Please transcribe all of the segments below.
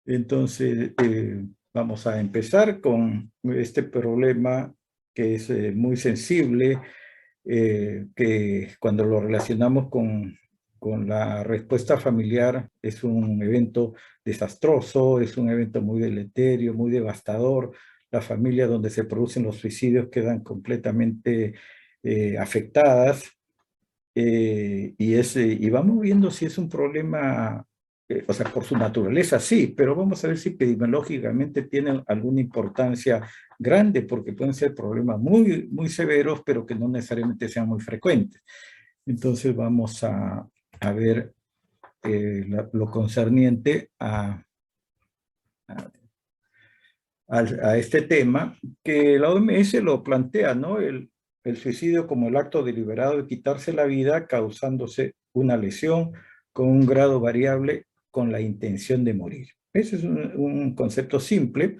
Entonces, vamos a empezar con este problema que es muy sensible, que cuando lo relacionamos con la respuesta familiar es un evento desastroso, es un evento muy deleterio, muy devastador. Las familias donde se producen los suicidios quedan completamente afectadas. Y vamos viendo si es un problema, o sea, por su naturaleza sí, pero vamos a ver si epidemiológicamente tienen alguna importancia grande, porque pueden ser problemas muy, muy severos, pero que no necesariamente sean muy frecuentes. Entonces vamos a ver lo concerniente a, a este tema, que la OMS lo plantea, ¿no? El suicidio como el acto deliberado de quitarse la vida causándose una lesión con un grado variable con la intención de morir. Ese es un concepto simple.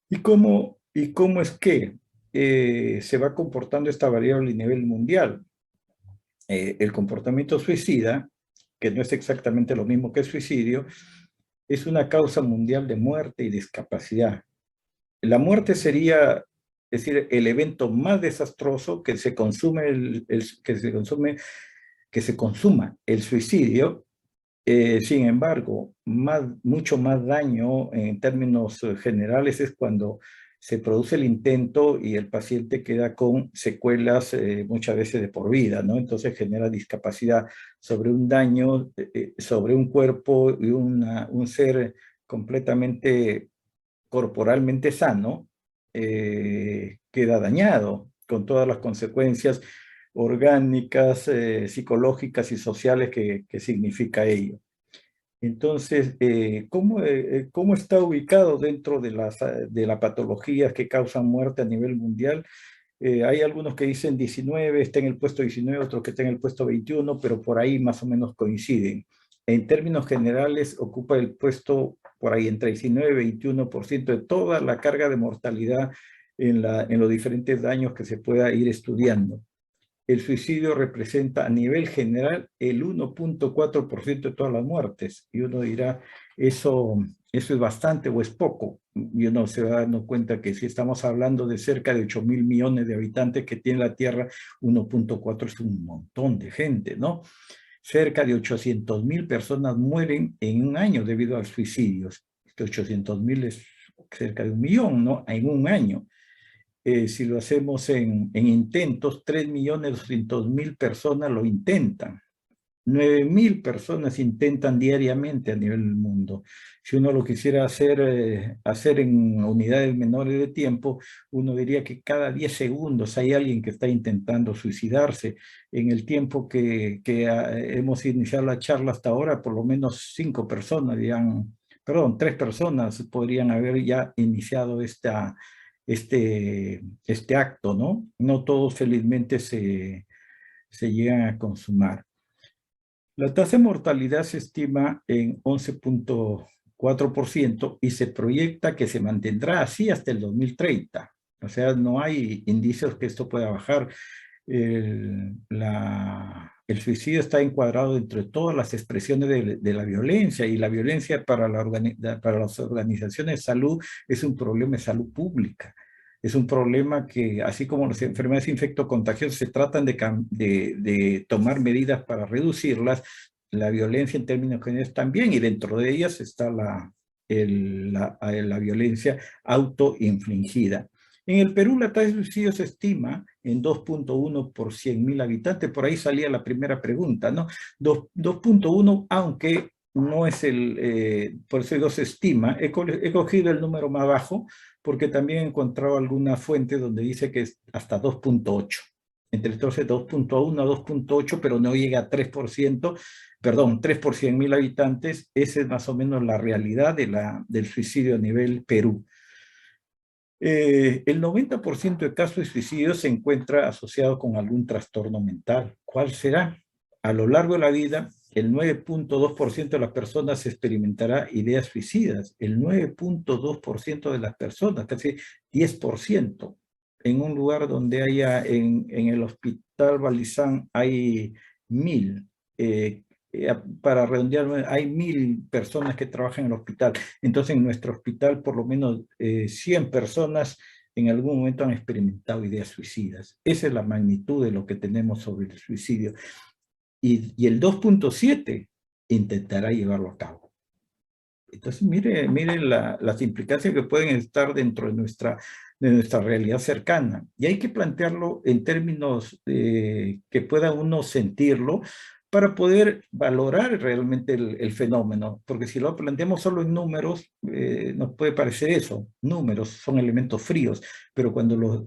Y cómo es que se va comportando esta variable a nivel mundial? El comportamiento suicida, que no es exactamente lo mismo que el suicidio, es una causa mundial de muerte y discapacidad. La muerte sería, es decir, el evento más desastroso que se consume que se consuma el suicidio. Sin embargo, mucho más daño en términos generales es cuando se produce el intento y el paciente queda con secuelas muchas veces de por vida, ¿no? Entonces genera discapacidad sobre un daño, sobre un cuerpo y un ser completamente corporalmente sano, queda dañado con todas las consecuencias orgánicas, psicológicas y sociales que significa ello. Entonces, ¿cómo está ubicado dentro de las patologías que causan muerte a nivel mundial? Hay algunos que dicen 19, está en el puesto 19, otros que está en el puesto 21, pero por ahí más o menos coinciden. En términos generales, ocupa el puesto por ahí entre 19 y 21% de toda la carga de mortalidad en los diferentes daños que se pueda ir estudiando. El suicidio representa a nivel general el 1.4% de todas las muertes. Y uno dirá, eso es bastante o es poco. Y uno se va dando cuenta que si estamos hablando de cerca de 8.000 millones de habitantes que tiene la Tierra, 1.4 es un montón de gente, ¿no? Cerca de 800.000 personas mueren en un año debido a suicidios. 800.000 es cerca de 1 millón, ¿no? En un año. Si lo hacemos en intentos, 3.200.000 personas lo intentan. 9.000 personas intentan diariamente a nivel del mundo. Si uno lo quisiera hacer en unidades menores de tiempo, uno diría que cada 10 segundos hay alguien que está intentando suicidarse. En el tiempo que hemos iniciado la charla hasta ahora, por lo menos 5 personas, perdón, 3 personas podrían haber ya iniciado este acto, ¿no? No todos felizmente se llegan a consumar. La tasa de mortalidad se estima en 11.4% y se proyecta que se mantendrá así hasta el 2030. O sea, no hay indicios que esto pueda bajar. El suicidio está encuadrado dentro de todas las expresiones de la violencia, y la violencia para las organizaciones de salud es un problema de salud pública. Es un problema que, así como las enfermedades infectocontagiosas se tratan de tomar medidas para reducirlas, la violencia en términos generales también, y dentro de ellas está la violencia autoinfligida. En el Perú la tasa de suicidio se estima en 2.1 por 100.000 habitantes. Por ahí salía la primera pregunta, ¿no? 2.1, aunque no es por eso digo se estima. He cogido el número más bajo porque también he encontrado alguna fuente donde dice que es hasta 2.8. Entonces 2.1 a 2.8, pero no llega a 3%, perdón, 3 por 100.000 habitantes. Esa es más o menos la realidad del suicidio a nivel Perú. El 90% de casos de suicidio se encuentra asociado con algún trastorno mental. ¿Cuál será? A lo largo de la vida, el 9.2% de las personas experimentará ideas suicidas. El 9.2% de las personas, casi 10%. En un lugar donde haya, en el hospital Balizán hay 1.000 para redondear, hay 1000 personas que trabajan en el hospital. Entonces, en nuestro hospital, por lo menos 100 personas en algún momento han experimentado ideas suicidas. Esa es la magnitud de lo que tenemos sobre el suicidio. Y el 2.7 intentará llevarlo a cabo. Entonces, mire las implicancias que pueden estar dentro de nuestra realidad cercana. Y hay que plantearlo en términos que pueda uno sentirlo para poder valorar realmente el fenómeno. Porque si lo planteamos solo en números, nos puede parecer eso. Números son elementos fríos, pero cuando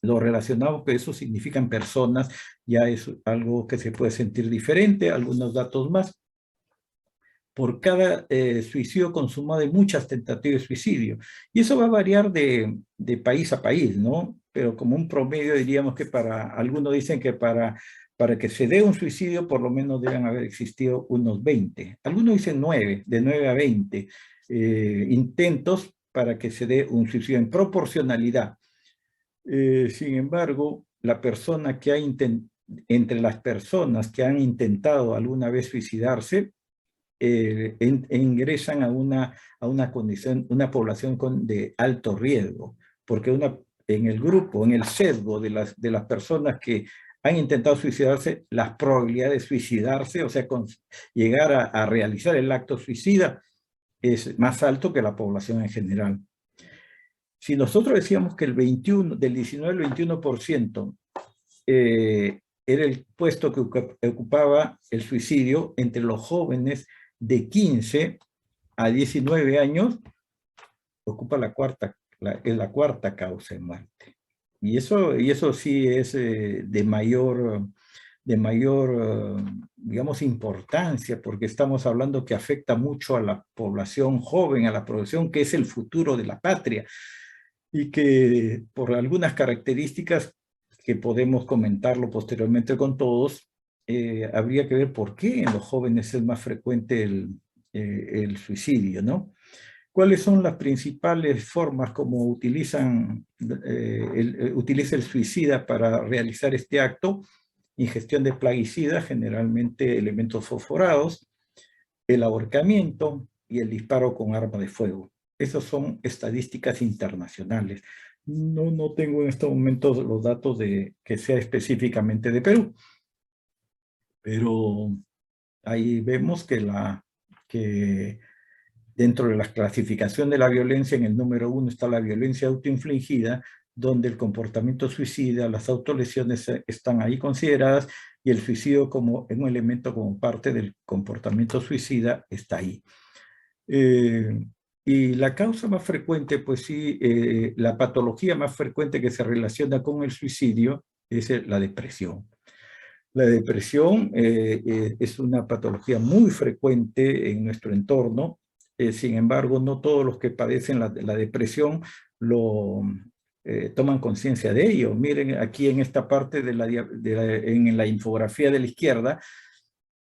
lo relacionamos que eso significan personas, ya es algo que se puede sentir diferente. Algunos datos más. Por cada suicidio consumado hay muchas tentativas de suicidio. Y eso va a variar de país a país, ¿no? Pero como un promedio diríamos que algunos dicen que para que se dé un suicidio por lo menos deben haber existido unos 20. Algunos dicen 9, de 9 a 20 intentos para que se dé un suicidio en proporcionalidad. Sin embargo, entre las personas que han intentado alguna vez suicidarse, ingresan a una condición, una población de alto riesgo, porque en el grupo, en el sesgo de las personas que han intentado suicidarse, las probabilidades de suicidarse, o sea, llegar a realizar el acto suicida, es más alto que la población en general. Si nosotros decíamos que del 19 al 21% era el puesto que ocupaba el suicidio entre los jóvenes de 15 a 19 años, ocupa es la cuarta causa de muerte. Y eso sí es de mayor, digamos, importancia, porque estamos hablando que afecta mucho a la población joven, a la población que es el futuro de la patria, y que por algunas características que podemos comentarlo posteriormente con todos, habría que ver por qué en los jóvenes es más frecuente el suicidio, ¿no? ¿Cuáles son las principales formas como utiliza el suicida para realizar este acto? Ingestión de plaguicidas, generalmente elementos fosforados, el ahorcamiento y el disparo con arma de fuego. Esas son estadísticas internacionales. No tengo en estos momentos los datos que sea específicamente de Perú, pero ahí vemos que dentro de la clasificación de la violencia, en el número 1 está la violencia autoinfligida, donde el comportamiento suicida, las autolesiones están ahí consideradas, y el suicidio como un elemento, como parte del comportamiento suicida, está ahí. Y la causa más frecuente, pues sí, la patología más frecuente que se relaciona con el suicidio es la depresión. La depresión es una patología muy frecuente en nuestro entorno. Sin embargo, no todos los que padecen la depresión toman conciencia de ello. Miren aquí en esta parte en la infografía de la izquierda,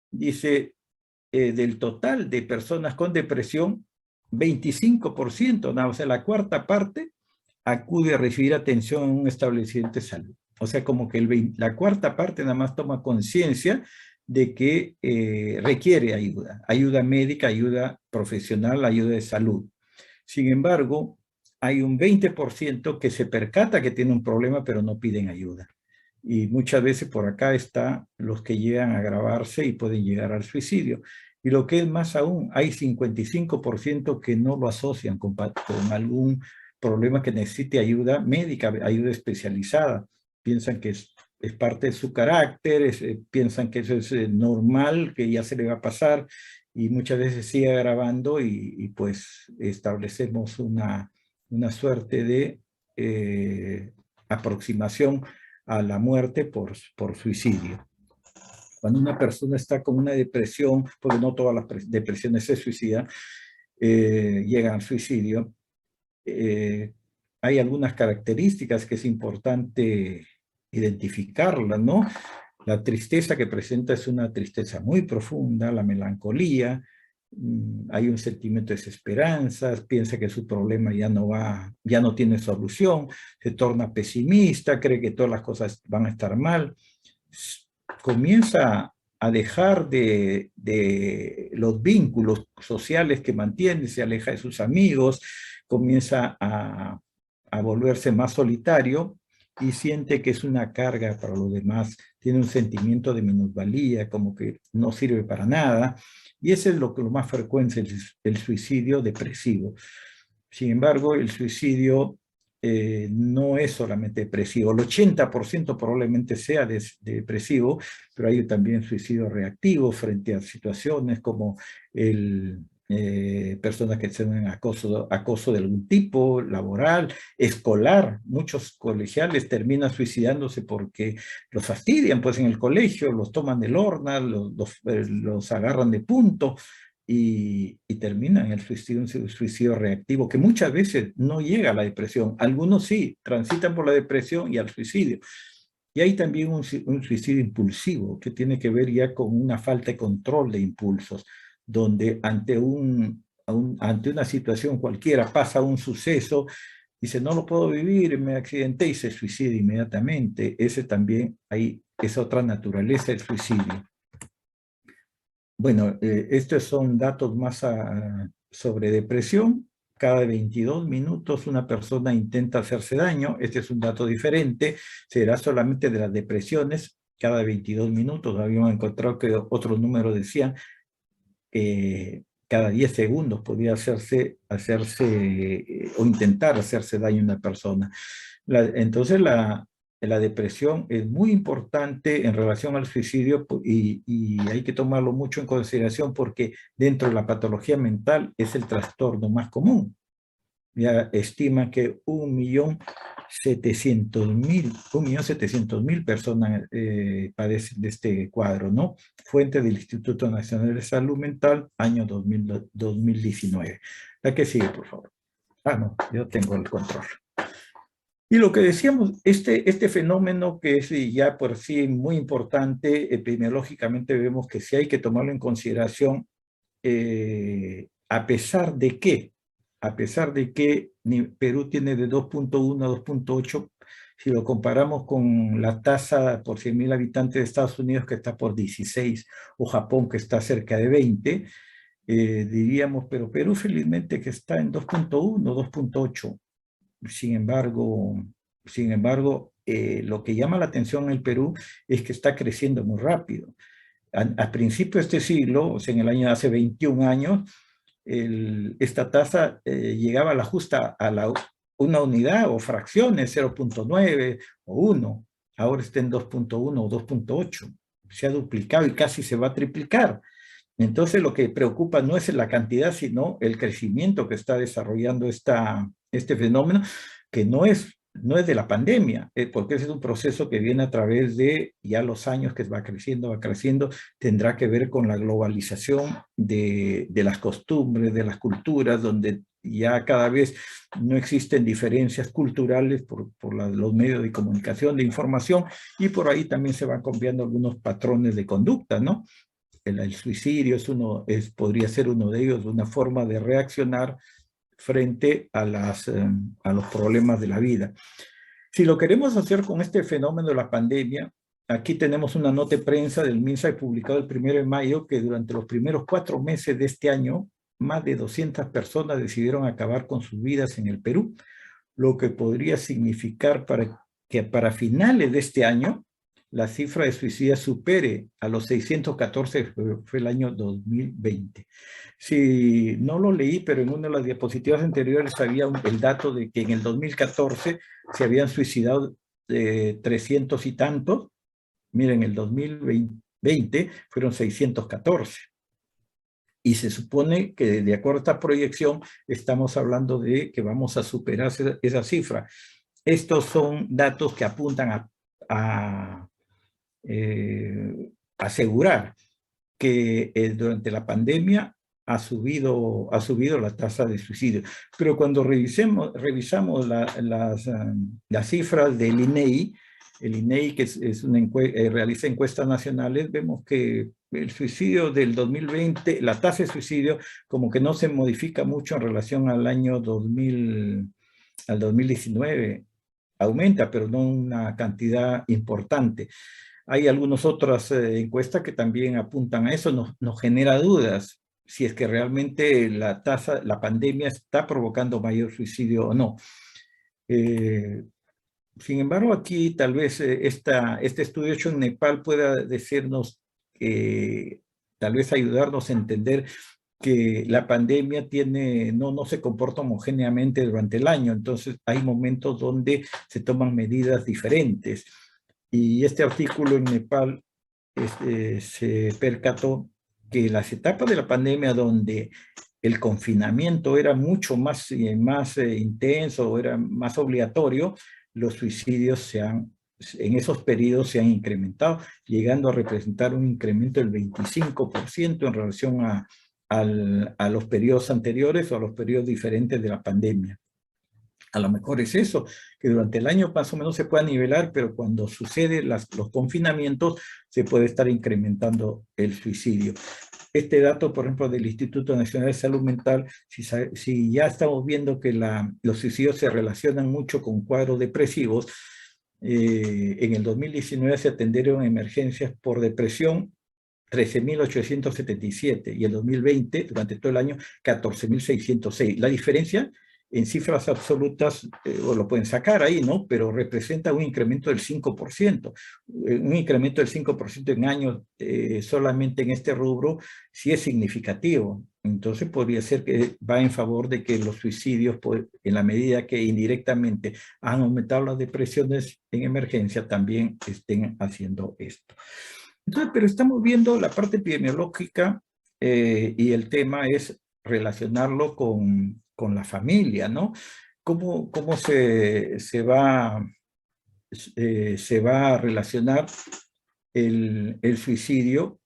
dice, del total de personas con depresión, 25%, o sea, la cuarta parte, acude a recibir atención en un establecimiento de salud. O sea, como que la cuarta parte nada más toma conciencia de que requiere ayuda médica, ayuda profesional, ayuda de salud. Sin embargo, hay un 20% que se percata que tiene un problema, pero no piden ayuda. Y muchas veces por acá están los que llegan a agravarse y pueden llegar al suicidio. Y lo que es más aún, hay 55% que no lo asocian con algún problema que necesite ayuda médica, ayuda especializada. Piensan que es parte de su carácter, piensan que eso es normal, que ya se le va a pasar, y muchas veces sigue agravando y pues establecemos una suerte de aproximación a la muerte por suicidio. Cuando una persona está con una depresión, porque no todas las depresiones se suicidan, llegan al suicidio, hay algunas características que es importante identificarlas, ¿no? La tristeza que presenta es una tristeza muy profunda, la melancolía, hay un sentimiento de desesperanza, piensa que su problema ya no tiene solución, se torna pesimista, cree que todas las cosas van a estar mal, comienza a dejar de los vínculos sociales que mantiene, se aleja de sus amigos, comienza a volverse más solitario y siente que es una carga para los demás, tiene un sentimiento de minusvalía, como que no sirve para nada, y ese es lo más frecuente, el suicidio depresivo. Sin embargo, el suicidio no es solamente depresivo. El 80% probablemente sea depresivo, pero hay también suicidio reactivo frente a situaciones como personas que tienen acoso de algún tipo, laboral, escolar. Muchos colegiales terminan suicidándose porque los fastidian pues en el colegio, los toman del horno, los agarran de punto y terminan en el suicidio, un suicidio reactivo, que muchas veces no llega a la depresión. Algunos sí, transitan por la depresión y al suicidio. Y hay también un suicidio impulsivo, que tiene que ver ya con una falta de control de impulsos, donde ante una situación cualquiera pasa un suceso, dice, no lo puedo vivir, me accidenté y se suicida inmediatamente. Ese también es otra naturaleza del suicidio. Bueno, estos son datos más sobre depresión. Cada 22 minutos una persona intenta hacerse daño. Este es un dato diferente. Será solamente de las depresiones. Cada 22 minutos habíamos encontrado que otros números decían cada 10 segundos podía hacerse o intentar hacerse daño a una persona. Entonces la depresión es muy importante en relación al suicidio y hay que tomarlo mucho en consideración porque dentro de la patología mental es el trastorno más común. Ya estima que 1.700.000 personas padecen de este cuadro, ¿no? Fuente del Instituto Nacional de Salud Mental, año 2019. La que sigue, por favor. Ah, no, yo tengo el control. Y lo que decíamos, este fenómeno que es ya por sí muy importante, epidemiológicamente vemos que sí hay que tomarlo en consideración, a pesar de que Perú tiene de 2.1 a 2.8, si lo comparamos con la tasa por 100.000 habitantes de Estados Unidos, que está por 16, o Japón, que está cerca de 20, diríamos, pero Perú felizmente que está en 2.1, 2.8. Sin embargo, lo que llama la atención en el Perú es que está creciendo muy rápido. A principio de este siglo, o sea, en el año hace 21 años, esta tasa llegaba a la justa una unidad o fracciones, 0.9 o 1. Ahora está en 2.1 o 2.8. Se ha duplicado y casi se va a triplicar. Entonces lo que preocupa no es la cantidad, sino el crecimiento que está desarrollando este fenómeno, que no es de la pandemia, porque ese es un proceso que viene a través de ya los años que va creciendo, tendrá que ver con la globalización de las costumbres, de las culturas, donde ya cada vez no existen diferencias culturales por los medios de comunicación, de información, y por ahí también se van cambiando algunos patrones de conducta, ¿no? El suicidio podría ser uno de ellos, una forma de reaccionar frente a los problemas de la vida. Si lo queremos hacer con este fenómeno de la pandemia, aquí tenemos una nota de prensa del MINSA publicado el 1 de mayo que durante los primeros 4 meses de este año, más de 200 personas decidieron acabar con sus vidas en el Perú, lo que podría significar que para finales de este año la cifra de suicidios supere a los 614, fue el año 2020. Si no lo leí, pero en una de las diapositivas anteriores había el dato de que en el 2014 se habían suicidado 300 y tantos. Miren, en el 2020 fueron 614. Y se supone que de acuerdo a esta proyección estamos hablando de que vamos a superar esa cifra. Estos son datos que apuntan a asegurar que durante la pandemia ha subido la tasa de suicidio. Pero cuando revisamos las cifras del INEI, el INEI que realiza encuestas nacionales, vemos que el suicidio del 2020, la tasa de suicidio como que no se modifica mucho en relación al año 2019. Aumenta, pero no una cantidad importante. Hay algunas otras encuestas que también apuntan a eso, nos genera dudas si es que realmente la pandemia está provocando mayor suicidio o no. Eh, Sin embargo, aquí tal vez este estudio hecho en Nepal pueda decirnos, tal vez ayudarnos a entender que la pandemia no se comporta homogéneamente durante el año, entonces hay momentos donde se toman medidas diferentes. Y este artículo en Nepal se percató que las etapas de la pandemia donde el confinamiento era mucho más intenso, era más obligatorio, los suicidios en esos periodos se han incrementado, llegando a representar un incremento del 25% en relación a los periodos anteriores o a los periodos diferentes de la pandemia. A lo mejor es eso, que durante el año más o menos se pueda nivelar, pero cuando suceden los confinamientos se puede estar incrementando el suicidio. Este dato, por ejemplo, del Instituto Nacional de Salud Mental, si ya estamos viendo que los suicidios se relacionan mucho con cuadros depresivos, en el 2019 se atendieron emergencias por depresión 13.877 y el 2020, durante todo el año, 14.606. La diferencia en cifras absolutas, o lo pueden sacar ahí, ¿no? Pero representa un incremento del 5%. Un incremento del 5% en años solamente en este rubro sí es significativo. Entonces podría ser que va en favor de que los suicidios, en la medida que indirectamente han aumentado las depresiones en emergencia, también estén haciendo esto. Entonces, pero estamos viendo la parte epidemiológica y el tema es relacionarlo con la familia, ¿no? ¿Cómo se va a relacionar el suicidio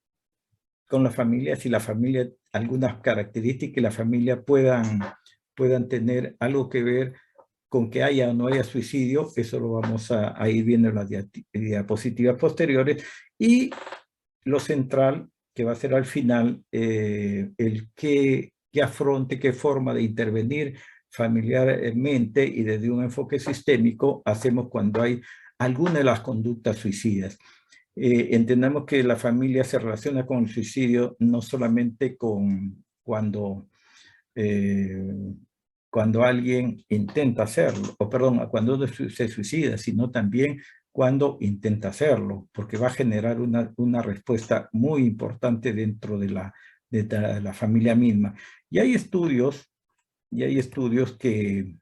con la familia, si la familia, algunas características que la familia puedan tener algo que ver con que haya o no haya suicidio? Eso lo vamos a ir viendo en las diapositivas posteriores. Y lo central, que va a ser al final, el qué afronte, qué forma de intervenir familiarmente y desde un enfoque sistémico hacemos cuando hay alguna de las conductas suicidas. Entendamos que la familia se relaciona con el suicidio no solamente eh, cuando alguien intenta hacerlo, o perdón, cuando uno se suicida, sino también cuando intenta hacerlo, porque va a generar una respuesta muy importante dentro de la familia misma. Y hay estudios que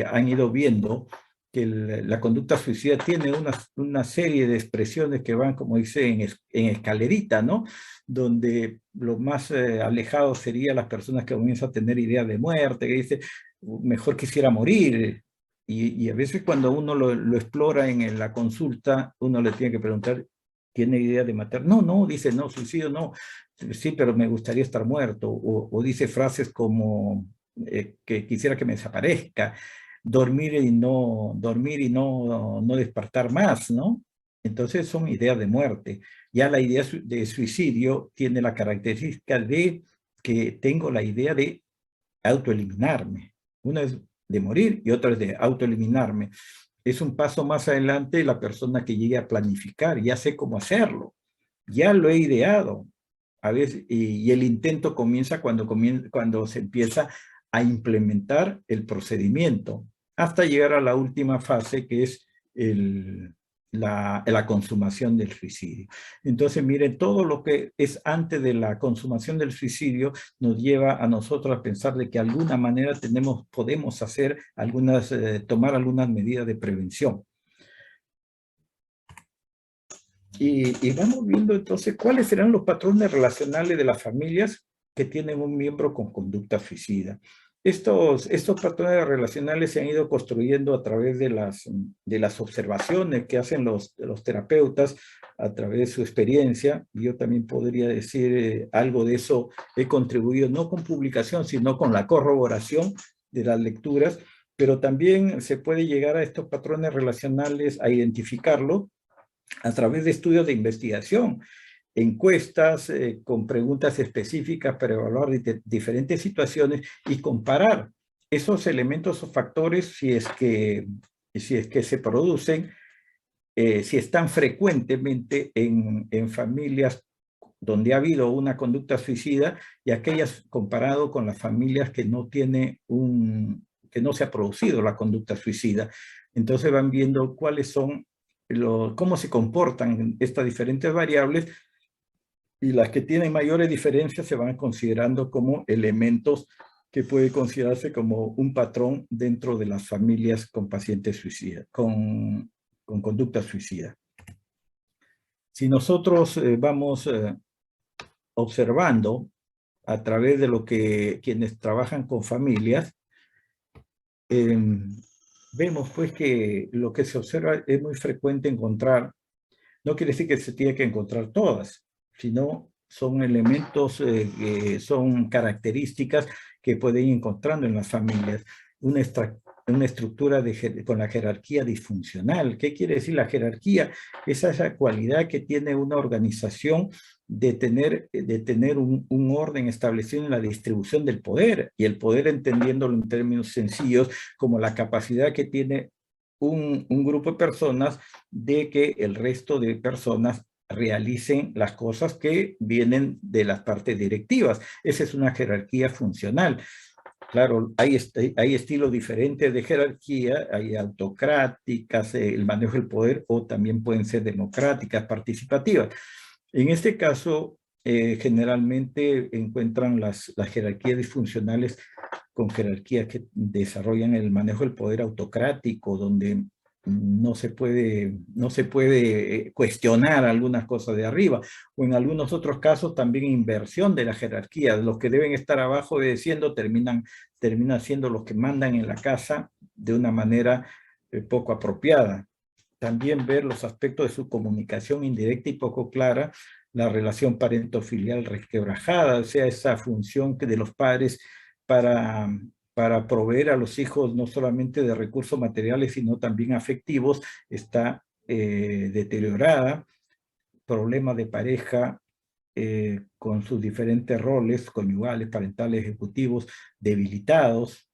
han ido viendo que la conducta suicida tiene una serie de expresiones que van, como dice, en escalerita, ¿no? Donde lo más alejado sería las personas que comienzan a tener ideas de muerte, que dice, mejor quisiera morir. Y a veces cuando uno lo explora en la consulta, uno le tiene que preguntar, ¿tiene idea de matar? No, no, dice, no, suicidio no. Sí, pero me gustaría estar muerto. O dice frases como que quisiera que me desaparezca, dormir y no despertar más, ¿no? Entonces son ideas de muerte. Ya la idea de suicidio tiene la característica de que tengo la idea de autoeliminarme. Una es de morir y otra es de autoeliminarme. Es un paso más adelante la persona que llegue a planificar, ya sé cómo hacerlo, ya lo he ideado. A veces, y el intento comienza cuando se empieza a implementar el procedimiento, hasta llegar a la última fase que es la consumación del suicidio. Entonces, miren, todo lo que es antes de la consumación del suicidio nos lleva a nosotros a pensar de que de alguna manera podemos hacer tomar algunas medidas de prevención. Y vamos viendo entonces cuáles serán los patrones relacionales de las familias que tienen un miembro con conducta suicida. Estos patrones relacionales se han ido construyendo a través de las observaciones que hacen los terapeutas a través de su experiencia. Yo también podría decir algo de eso, he contribuido no con publicación, sino con la corroboración de las lecturas, pero también se puede llegar a estos patrones relacionales a identificarlo a través de estudios de investigación, encuestas con preguntas específicas para evaluar diferentes situaciones y comparar esos elementos o factores si es que se producen si están frecuentemente en familias donde ha habido una conducta suicida y aquellas comparado con las familias que no tiene que no se ha producido la conducta suicida. Entonces van viendo cuáles son cómo se comportan estas diferentes variables, y las que tienen mayores diferencias se van considerando como elementos que puede considerarse como un patrón dentro de las familias con pacientes suicidas, con conducta suicida. Si nosotros vamos observando a través de lo que quienes trabajan con familias, vemos pues que lo que se observa es muy frecuente encontrar, no quiere decir que se tiene que encontrar todas, sino son elementos, son características que pueden ir encontrando en las familias. Una estructura con la jerarquía disfuncional. ¿Qué quiere decir la jerarquía? Es esa cualidad que tiene una organización de tener un orden establecido en la distribución del poder, y el poder entendiéndolo en términos sencillos como la capacidad que tiene un grupo de personas de que el resto de personas realicen las cosas que vienen de las partes directivas. Esa es una jerarquía funcional. Claro, hay estilos diferentes de jerarquía, hay autocráticas, el manejo del poder, o también pueden ser democráticas, participativas. En este caso, generalmente encuentran las jerarquías disfuncionales con jerarquías que desarrollan el manejo del poder autocrático, donde no se puede cuestionar algunas cosas de arriba, o en algunos otros casos también inversión de la jerarquía. Los que deben estar abajo obedeciendo terminan siendo los que mandan en la casa de una manera poco apropiada. También ver los aspectos de su comunicación indirecta y poco clara, la relación parento-filial resquebrajada, o sea, esa función de los padres para proveer a los hijos no solamente de recursos materiales, sino también afectivos, está deteriorada. Problemas de pareja con sus diferentes roles conyugales, parentales, ejecutivos, debilitados.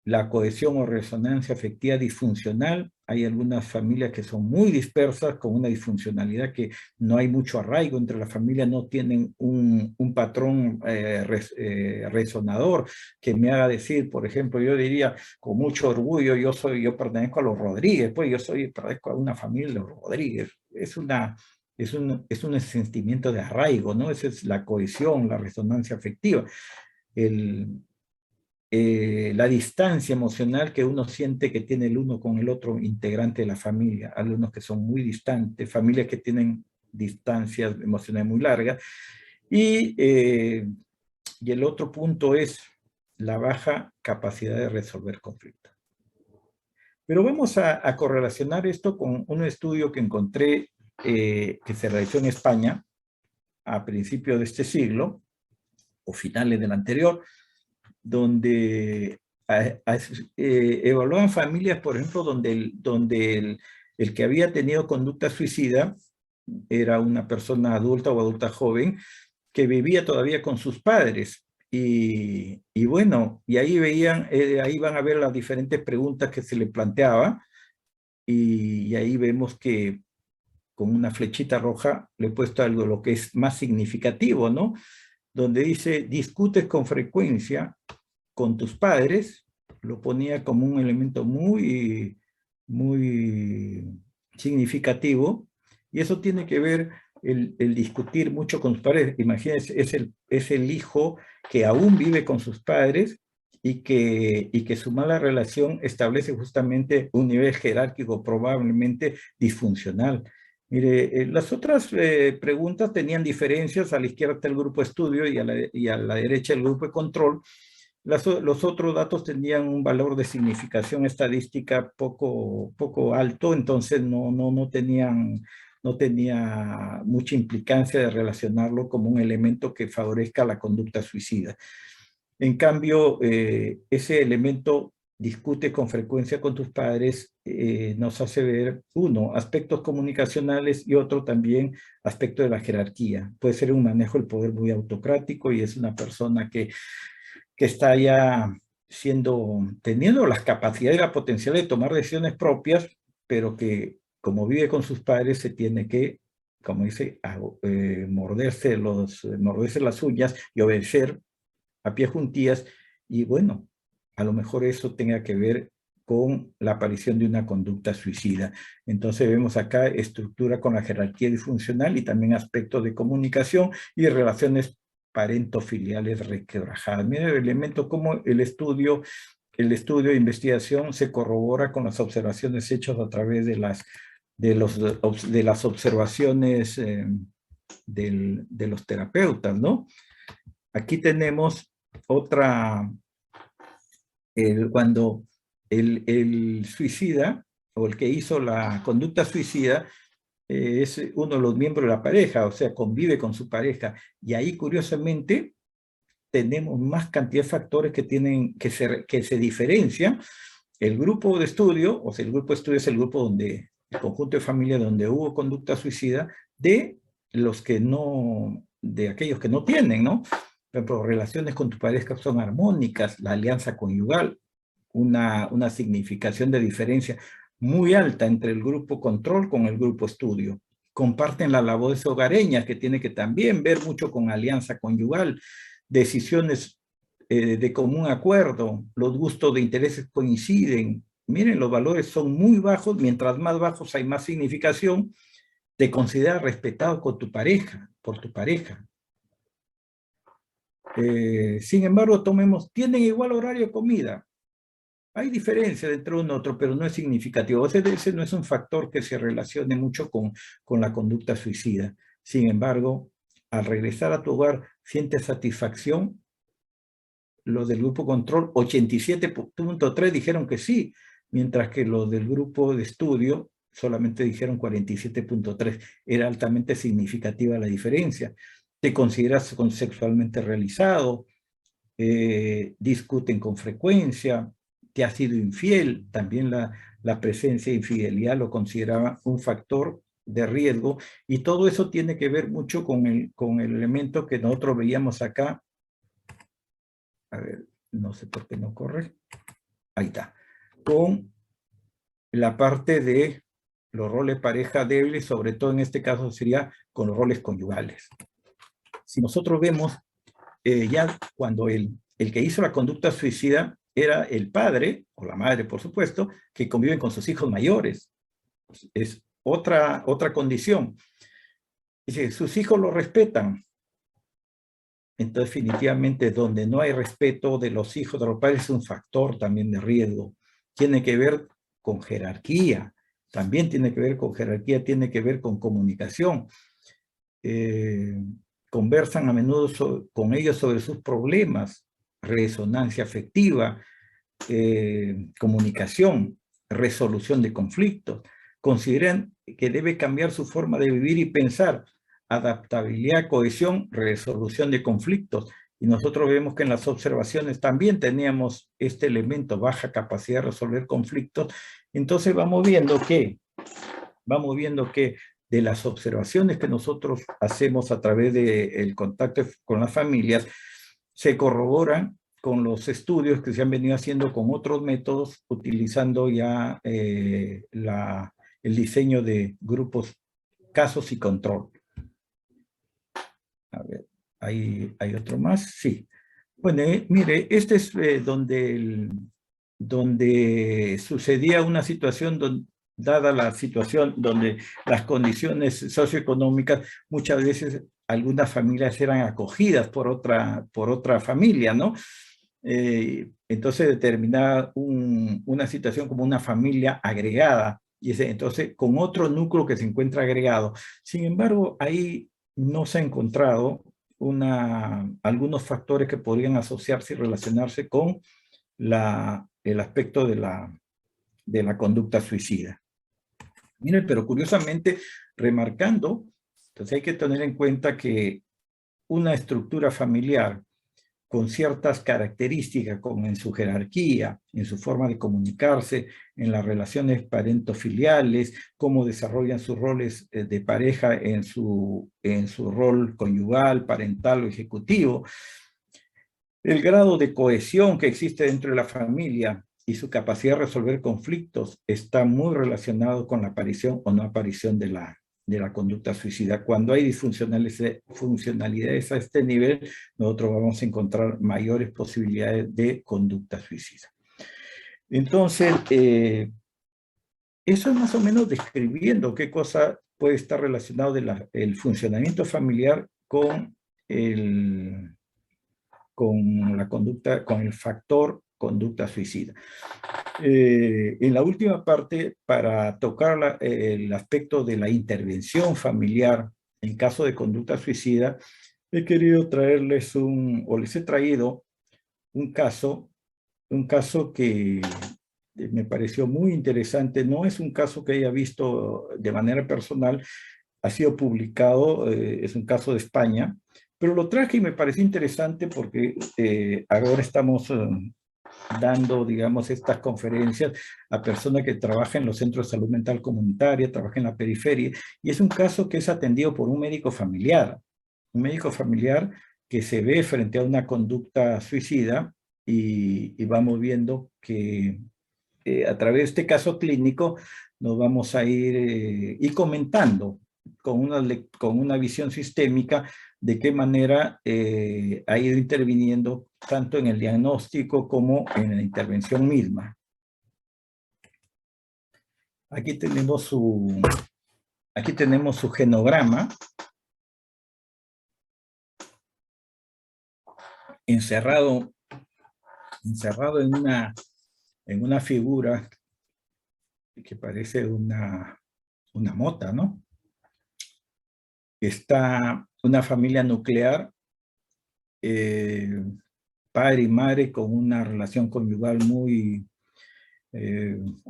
La cohesión o resonancia afectiva disfuncional. Hay algunas familias que son muy dispersas, con una disfuncionalidad que no hay mucho arraigo entre las familias, no tienen un patrón resonador que me haga decir, por ejemplo, yo diría con mucho orgullo, yo pertenezco a los Rodríguez, pues pertenezco a una familia de los Rodríguez. Es un sentimiento de arraigo, ¿no? Esa es la cohesión, la resonancia afectiva. La distancia emocional que uno siente que tiene el uno con el otro integrante de la familia. Algunos que son muy distantes, familias que tienen distancias emocionales muy largas. Y el otro punto es la baja capacidad de resolver conflictos. Pero vamos a correlacionar esto con un estudio que encontré que se realizó en España a principios de este siglo, o finales del anterior, donde evaluaban familias, por ejemplo, donde el que había tenido conducta suicida era una persona adulta o adulta joven que vivía todavía con sus padres. Y bueno, y ahí ahí van a ver las diferentes preguntas que se le planteaba, y ahí vemos que con una flechita roja le he puesto algo, lo que es más significativo, ¿no? Donde dice, discutes con frecuencia con tus padres, lo ponía como un elemento muy significativo, y eso tiene que ver el discutir mucho con sus padres. Imagínense, es el hijo que aún vive con sus padres y que su mala relación establece justamente un nivel jerárquico probablemente disfuncional. Mire, las otras preguntas tenían diferencias. A la izquierda está el grupo de estudio y a la derecha el grupo de control. Los otros datos tenían un valor de significación estadística poco alto, entonces no tenía mucha implicancia de relacionarlo como un elemento que favorezca la conducta suicida. En cambio, ese elemento discute con frecuencia con tus padres, nos hace ver, uno, aspectos comunicacionales, y otro también aspecto de la jerarquía. Puede ser un manejo del poder muy autocrático, y es una persona que está ya teniendo las capacidades y la potencialidad de tomar decisiones propias, pero que como vive con sus padres, se tiene que, como dice, morderse las uñas y obedecer a pie juntillas, y bueno, a lo mejor eso tenga que ver con la aparición de una conducta suicida. Entonces vemos acá estructura con la jerarquía disfuncional y también aspectos de comunicación y relaciones parentofiliales requebrajadas. Mira el elemento como el estudio de investigación se corrobora con las observaciones hechas a través de las observaciones de los terapeutas, ¿no? Aquí tenemos cuando el suicida o el que hizo la conducta suicida es uno de los miembros de la pareja, o sea, convive con su pareja. Y ahí, curiosamente, tenemos más cantidad de factores que se diferencian. El grupo de estudio, o sea, el grupo de estudio es el el conjunto de familia donde hubo conducta suicida, de aquellos que no tienen, ¿no? Por ejemplo, relaciones con tu pareja son armónicas, la alianza conyugal, una significación de diferencia muy alta entre el grupo control con el grupo estudio. Comparten las labores hogareñas, que tiene que también ver mucho con alianza conyugal, decisiones de común acuerdo, los gustos de intereses coinciden. Miren, los valores son muy bajos, mientras más bajos hay más significación. Te consideras respetado por tu pareja. Sin embargo, tienen igual horario de comida. Hay diferencia entre uno y otro, pero no es significativo. Ese no es un factor que se relacione mucho con la conducta suicida. Sin embargo, al regresar a tu hogar, ¿sientes satisfacción? Los del grupo control, 87.3 dijeron que sí, mientras que los del grupo de estudio solamente dijeron 47.3. Era altamente significativa la diferencia. ¿Te consideras sexualmente realizado? Discuten con frecuencia, te ha sido infiel, también la presencia de infidelidad lo consideraba un factor de riesgo, y todo eso tiene que ver mucho con el elemento que nosotros veíamos acá. A ver, no sé por qué no corre. Ahí está. Con la parte de los roles pareja débiles, sobre todo en este caso sería con los roles conyugales. Si nosotros vemos ya cuando el que hizo la conducta suicida era el padre, o la madre por supuesto, que conviven con sus hijos mayores. Es otra condición. Dice, sus hijos lo respetan. Entonces definitivamente donde no hay respeto de los hijos de los padres es un factor también de riesgo. Tiene que ver con jerarquía, también tiene que ver con jerarquía, tiene que ver con comunicación. Conversan a menudo con ellos sobre sus problemas, resonancia afectiva, comunicación, resolución de conflictos. Consideran que debe cambiar su forma de vivir y pensar, adaptabilidad, cohesión, resolución de conflictos. Y nosotros vemos que en las observaciones también teníamos este elemento, baja capacidad de resolver conflictos. Entonces vamos viendo que de las observaciones que nosotros hacemos a través del contacto con las familias, se corroboran con los estudios que se han venido haciendo con otros métodos, utilizando ya el diseño de grupos, casos y control. A ver, ¿hay otro más? Sí. Bueno, mire, este es donde sucedía una situación dada la situación donde las condiciones socioeconómicas, muchas veces algunas familias eran acogidas por otra familia, ¿no? Entonces determinaba una situación como una familia agregada, y entonces con otro núcleo que se encuentra agregado. Sin embargo, ahí no se ha encontrado algunos factores que podrían asociarse y relacionarse con el aspecto de la conducta suicida. Miren, pero curiosamente, remarcando, entonces hay que tener en cuenta que una estructura familiar con ciertas características, como en su jerarquía, en su forma de comunicarse, en las relaciones parentofiliales, cómo desarrollan sus roles de pareja en su rol conyugal, parental o ejecutivo, el grado de cohesión que existe dentro de la familia, y su capacidad de resolver conflictos está muy relacionado con la aparición o no aparición de la conducta suicida. Cuando hay funcionalidades a este nivel, nosotros vamos a encontrar mayores posibilidades de conducta suicida. Entonces, eso es más o menos describiendo qué cosa puede estar relacionado el funcionamiento familiar con la conducta, con el factor conducta suicida. En la última parte, para tocar el aspecto de la intervención familiar en caso de conducta suicida, he querido traerles o les he traído un caso que me pareció muy interesante. No es un caso que haya visto de manera personal, ha sido publicado, es un caso de España, pero lo traje y me pareció interesante porque ahora estamos dando, digamos, estas conferencias a personas que trabajan en los centros de salud mental comunitaria, trabajan en la periferia, y es un caso que es atendido por un médico familiar que se ve frente a una conducta suicida y vamos viendo que a través de este caso clínico nos vamos a ir comentando con una visión sistémica de qué manera ha ido interviniendo tanto en el diagnóstico como en la intervención misma. Aquí tenemos su genograma encerrado en una figura que parece una mota, ¿no? Está una familia nuclear, padre y madre con una relación conyugal muy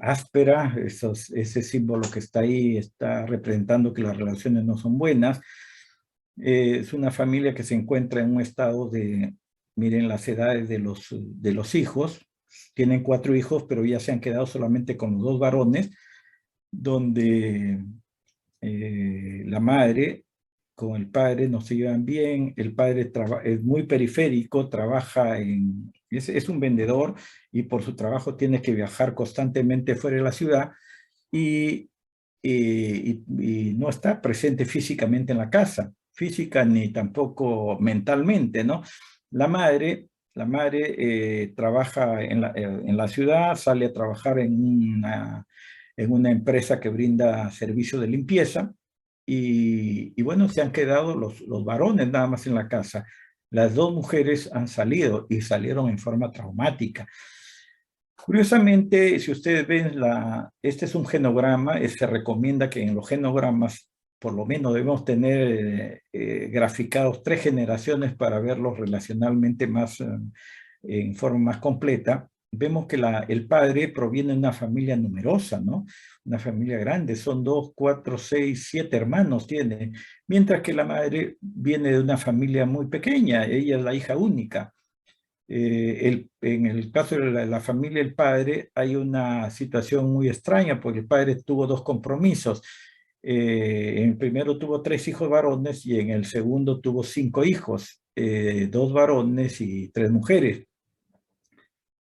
áspera. Ese símbolo que está ahí está representando que las relaciones no son buenas. Es una familia que se encuentra en un estado miren las edades de los hijos. Tienen 4 hijos, pero ya se han quedado solamente con los 2 varones, donde la madre con el padre no se llevan bien. El padre es muy periférico, es un vendedor y por su trabajo tiene que viajar constantemente fuera de la ciudad y no está presente físicamente en la casa, física ni tampoco mentalmente, ¿no? La madre trabaja en la ciudad, sale a trabajar en una empresa que brinda servicio de limpieza y bueno, se han quedado los varones nada más en la casa. Las 2 mujeres han salido y salieron en forma traumática. Curiosamente, si ustedes ven, este es un genograma, se recomienda que en los genogramas por lo menos debemos tener graficados 3 generaciones para verlos relacionalmente más, en forma más completa. Vemos que el padre proviene de una familia numerosa, ¿no? Una familia grande, son 2, 4, 6, 7 hermanos tiene, mientras que la madre viene de una familia muy pequeña, ella es la hija única. En el caso de la familia del padre hay una situación muy extraña porque el padre tuvo 2 compromisos. En el primero tuvo 3 hijos varones y en el segundo tuvo 5 hijos, 2 varones y 3 mujeres.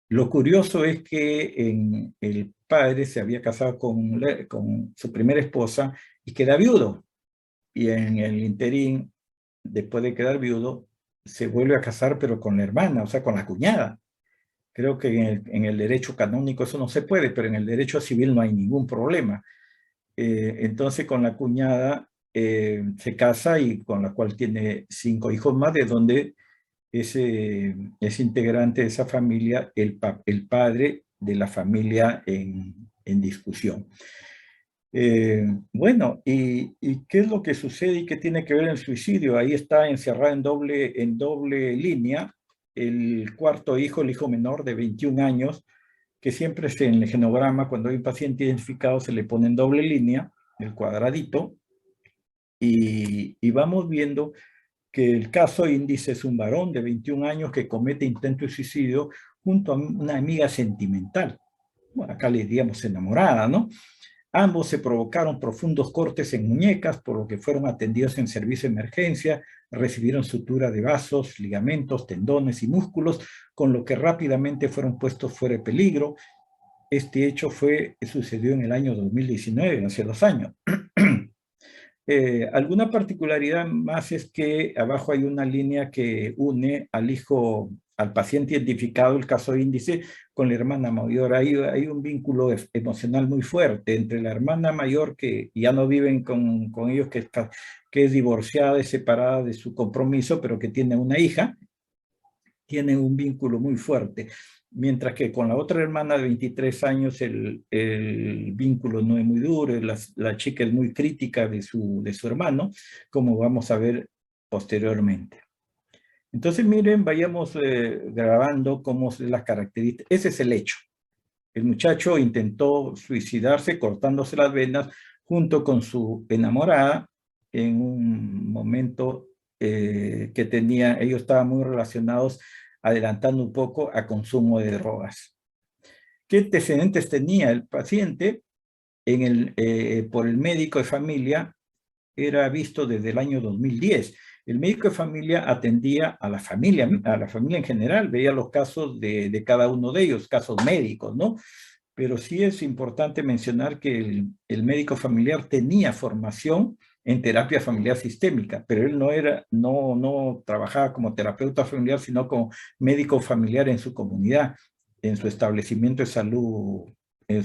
Lo curioso es que el padre se había casado con su primera esposa y queda viudo. Y en el interín, después de quedar viudo, se vuelve a casar, pero con la hermana, o sea, con la cuñada. Creo que en el derecho canónico eso no se puede, pero en el derecho civil no hay ningún problema. Entonces, con la cuñada se casa y con la cual tiene 5 hijos más, de donde es integrante de esa familia el padre de la familia en discusión. Bueno, ¿y qué es lo que sucede y qué tiene que ver el suicidio? Ahí está encerrado en doble línea el 4º hijo, el hijo menor de 21 años, que siempre en el genograma, cuando hay un paciente identificado, se le pone en doble línea, el cuadradito, y vamos viendo que el caso índice es un varón de 21 años que comete intento de suicidio junto a una amiga sentimental. Bueno, acá le diríamos enamorada, ¿no? Ambos se provocaron profundos cortes en muñecas, por lo que fueron atendidos en servicio de emergencia. recibieron sutura de vasos, ligamentos, tendones y músculos, con lo que rápidamente fueron puestos fuera de peligro. Este hecho sucedió en el año 2019, hace 2 años. Alguna particularidad más es que abajo hay una línea que une al paciente identificado, el caso índice, con la hermana mayor. Hay un vínculo emocional muy fuerte entre la hermana mayor, que ya no viven con ellos, que es divorciada, es separada de su compromiso, pero que tiene una hija. Tienen un vínculo muy fuerte, mientras que con la otra hermana de 23 años el vínculo no es muy duro, la chica es muy crítica de su hermano, como vamos a ver posteriormente. Entonces miren, vayamos grabando cómo son las características. Ese es el hecho. El muchacho intentó suicidarse cortándose las venas junto con su enamorada en un momento que ellos estaban muy relacionados, adelantando un poco a consumo de drogas. ¿Qué antecedentes tenía el paciente? Por el médico de familia, era visto desde el año 2010. El médico de familia atendía a la familia en general, veía los casos de cada uno de ellos, casos médicos, ¿no? Pero sí es importante mencionar que el médico familiar tenía formación en terapia familiar sistémica, pero él no trabajaba como terapeuta familiar, sino como médico familiar en su comunidad, en su establecimiento de salud, en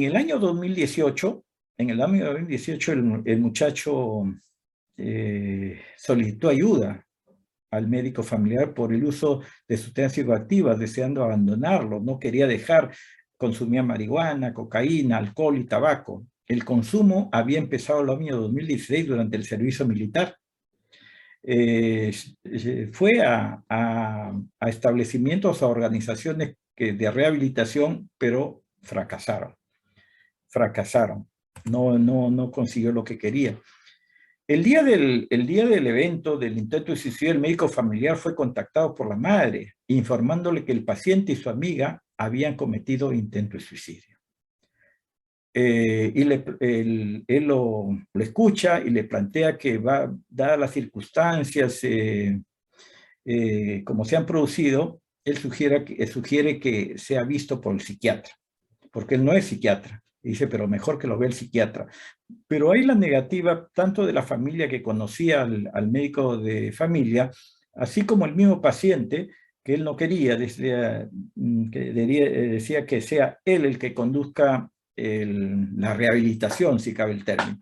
el año 2018, el muchacho solicitó ayuda al médico familiar por el uso de sustancias psicoactivas, deseando abandonarlo, no quería dejar, consumía marihuana, cocaína, alcohol y tabaco. El consumo había empezado en el año 2016 durante el servicio militar. Fue a establecimientos, a organizaciones de rehabilitación, pero fracasaron. No consiguió lo que quería. El día del evento, del intento de suicidio, el médico familiar fue contactado por la madre, informándole que el paciente y su amiga habían cometido intento de suicidio. Él lo escucha y le plantea que dadas las circunstancias como se han producido, él sugiere que sea visto por el psiquiatra, porque él no es psiquiatra. Y dice, pero mejor que lo vea el psiquiatra. Pero hay la negativa tanto de la familia que conocía al médico de familia, así como el mismo paciente, que él no quería, decía que sea él el que conduzca la rehabilitación, si cabe el término.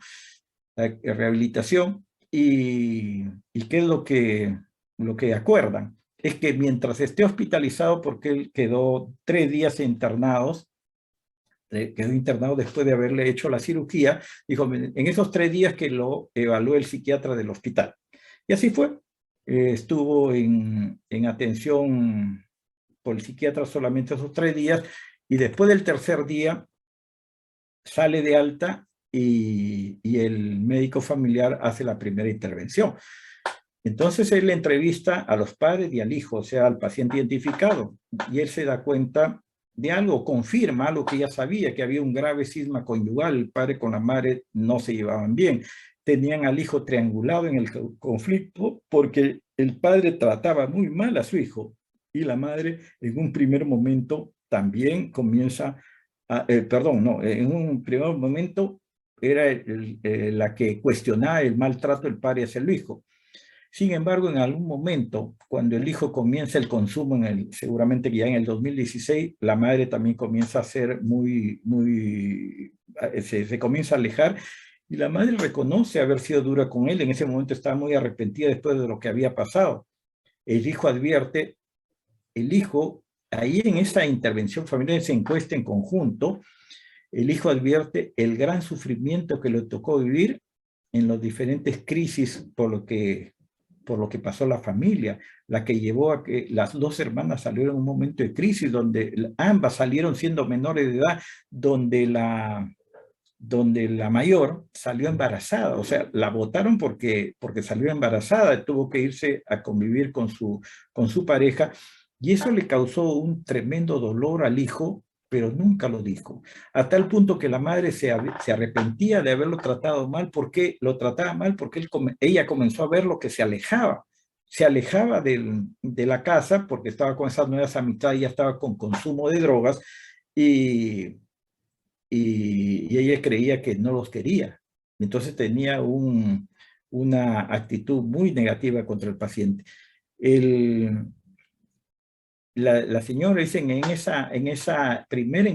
La rehabilitación, y ¿qué es lo que acuerdan? Es que mientras esté hospitalizado, porque él quedó 3 días quedó internado después de haberle hecho la cirugía, dijo, en esos 3 días que lo evaluó el psiquiatra del hospital. Y así fue. Estuvo en atención por el psiquiatra solamente esos 3 días, y después del tercer día sale de alta y el médico familiar hace la primera intervención. Entonces él entrevista a los padres y al hijo, o sea, al paciente identificado, y él se da cuenta de algo, confirma algo que ya sabía, que había un grave cisma conyugal, el padre con la madre no se llevaban bien, tenían al hijo triangulado en el conflicto porque el padre trataba muy mal a su hijo, y la madre en un primer momento también comienza en un primer momento era la que cuestionaba el maltrato del padre hacia el hijo. Sin embargo, en algún momento, cuando el hijo comienza el consumo, seguramente ya en el 2016, la madre también comienza a ser se comienza a alejar, y la madre reconoce haber sido dura con él. En ese momento estaba muy arrepentida después de lo que había pasado. El hijo advierte, ahí en esa intervención familiar, en esa encuesta en conjunto, el hijo advierte el gran sufrimiento que le tocó vivir en las diferentes crisis por lo que pasó la familia, la que llevó a que las 2 hermanas salieron en un momento de crisis, donde ambas salieron siendo menores de edad, donde la mayor salió embarazada, o sea, la botaron porque salió embarazada, tuvo que irse a convivir con su pareja, y eso le causó un tremendo dolor al hijo, pero nunca lo dijo. A tal punto que la madre se arrepentía de haberlo tratado mal. ¿Por qué lo trataba mal? Porque ella comenzó a ver lo que se alejaba. Se alejaba de la casa porque estaba con esas nuevas amistades, ya estaba con consumo de drogas y, y ella creía que no los quería. Entonces tenía una actitud muy negativa contra el paciente. La señora dicen en esa primera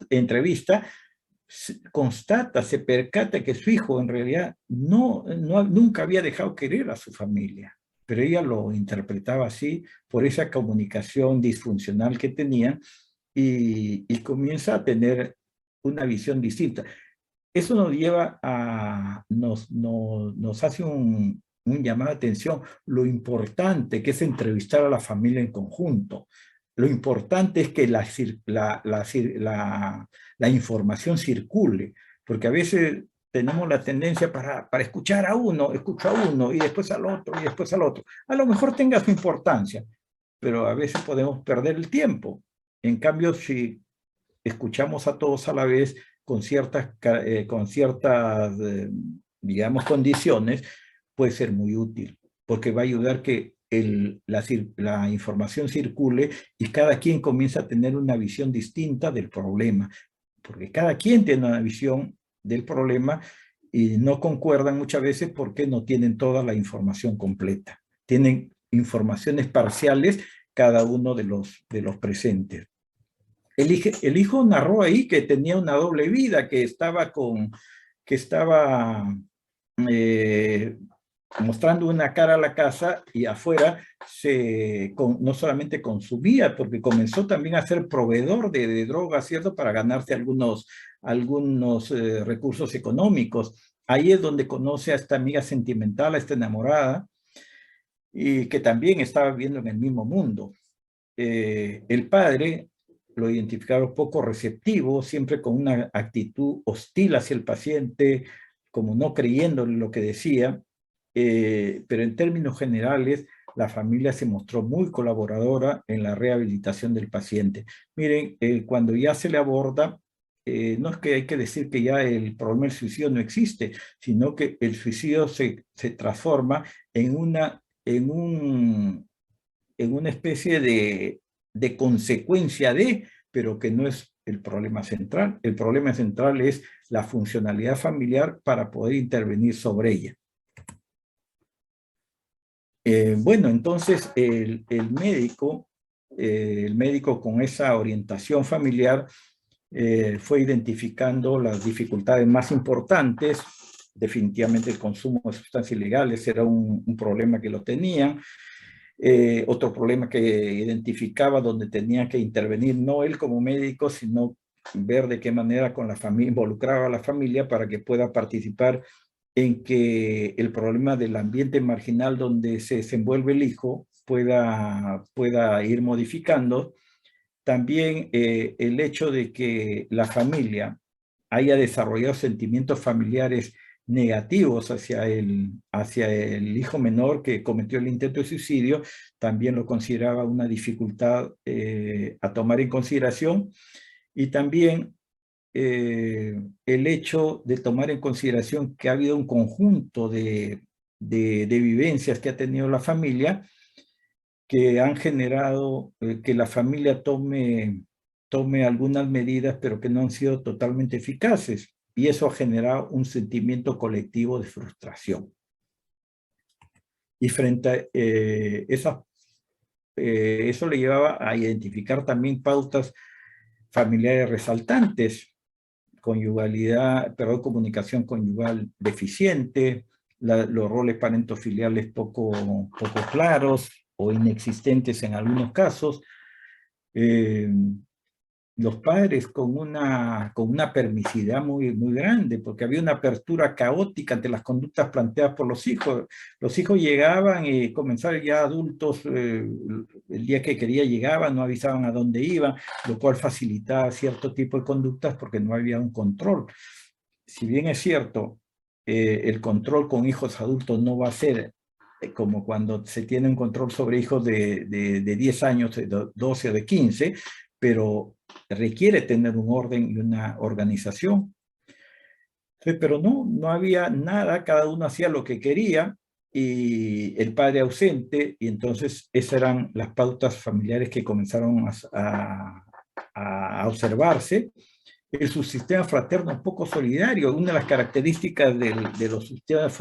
entrevista, constata, se percata que su hijo en realidad nunca había dejado querer a su familia, pero ella lo interpretaba así por esa comunicación disfuncional que tenía y comienza a tener una visión distinta. Eso nos lleva nos hace un llamado de atención lo importante que es entrevistar a la familia en conjunto. Lo importante es que la información circule, porque a veces tenemos la tendencia para escuchar a uno, escucho a uno y después al otro y después al otro. A lo mejor tenga su importancia, pero a veces podemos perder el tiempo. En cambio, si escuchamos a todos a la vez con ciertas digamos, condiciones, puede ser muy útil, porque va a ayudar que la información circule y cada quien comienza a tener una visión distinta del problema, porque cada quien tiene una visión del problema y no concuerdan muchas veces porque no tienen toda la información completa. Tienen informaciones parciales cada uno de los presentes. El hijo narró ahí que tenía una doble vida, que estaba eh, mostrando una cara a la casa y afuera no solamente consumía, porque comenzó también a ser proveedor de drogas, ¿cierto? Para ganarse algunos recursos económicos. Ahí es donde conoce a esta amiga sentimental, a esta enamorada, y que también estaba viviendo en el mismo mundo. El padre lo identificaba poco receptivo, siempre con una actitud hostil hacia el paciente, como no creyendo en lo que decía, pero en términos generales, la familia se mostró muy colaboradora en la rehabilitación del paciente. Miren, cuando ya se le aborda, no es que hay que decir que ya el problema del suicidio no existe, sino que el suicidio se transforma en una especie de consecuencia pero que no es el problema central. El problema central es la funcionalidad familiar para poder intervenir sobre ella. Bueno, entonces el médico con esa orientación familiar fue identificando las dificultades más importantes. Definitivamente el consumo de sustancias ilegales era un problema que lo tenían. Otro problema que identificaba donde tenía que intervenir no él como médico, sino ver de qué manera con la familia, involucraba a la familia para que pueda participar en que el problema del ambiente marginal donde se desenvuelve el hijo pueda ir modificando. También el hecho de que la familia haya desarrollado sentimientos familiares negativos hacia el hijo menor que cometió el intento de suicidio, también lo consideraba una dificultad a tomar en consideración. Y también el hecho de tomar en consideración que ha habido un conjunto de vivencias que ha tenido la familia que han generado que la familia tome algunas medidas, pero que no han sido totalmente eficaces. Y eso ha generado un sentimiento colectivo de frustración. Y frente a eso le llevaba a identificar también pautas familiares resaltantes, comunicación conyugal deficiente, los roles parentofiliales poco claros o inexistentes en algunos casos, los padres con una permisividad muy grande, porque había una apertura caótica ante las conductas planteadas por los hijos. Los hijos llegaban y comenzaban ya adultos, el día que quería llegaban, no avisaban a dónde iban, lo cual facilitaba cierto tipo de conductas porque no había un control. Si bien es cierto, el control con hijos adultos no va a ser como cuando se tiene un control sobre hijos de 10 años, de 12 o de 15, pero requiere tener un orden y una organización. Pero no había nada, cada uno hacía lo que quería y el padre ausente, y entonces esas eran las pautas familiares que comenzaron a observarse. El subsistema fraterno es poco solidario. Una de las características de los sistemas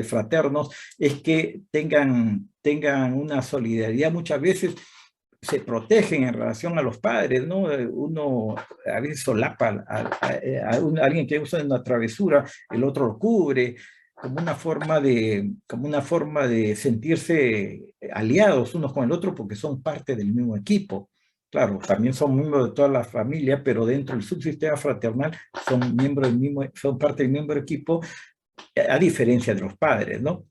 fraternos es que tengan una solidaridad. Muchas veces se protegen en relación a los padres, ¿no? Uno a veces solapa a alguien que usa una travesura, el otro lo cubre, como una forma de sentirse aliados unos con el otro porque son parte del mismo equipo. Claro, también son miembros de toda la familia, pero dentro del subsistema fraternal son miembros del mismo, son parte del mismo equipo, a diferencia de los padres, ¿no?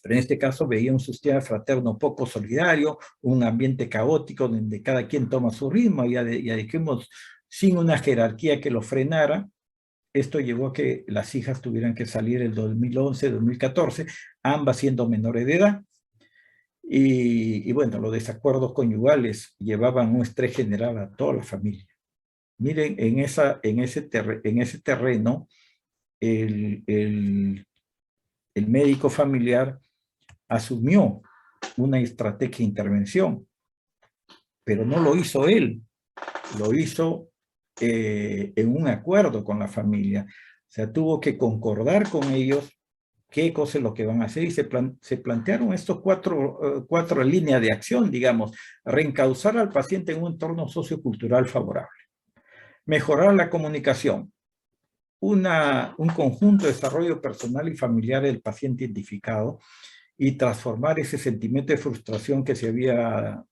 Pero en este caso veía un sistema fraterno poco solidario, un ambiente caótico donde cada quien toma su ritmo, ya dijimos, sin una jerarquía que lo frenara. Esto llevó a que las hijas tuvieran que salir el 2011, 2014, ambas siendo menores de edad. Y bueno, los desacuerdos conyugales llevaban un estrés general a toda la familia. Miren, en ese terreno, el médico familiar asumió una estrategia de intervención, pero no lo hizo él, lo hizo en un acuerdo con la familia. O sea, tuvo que concordar con ellos qué cosa es lo que van a hacer y se plantearon estos cuatro líneas de acción, digamos: reencauzar al paciente en un entorno sociocultural favorable, mejorar la comunicación, un conjunto de desarrollo personal y familiar del paciente identificado, y transformar ese sentimiento de frustración que se había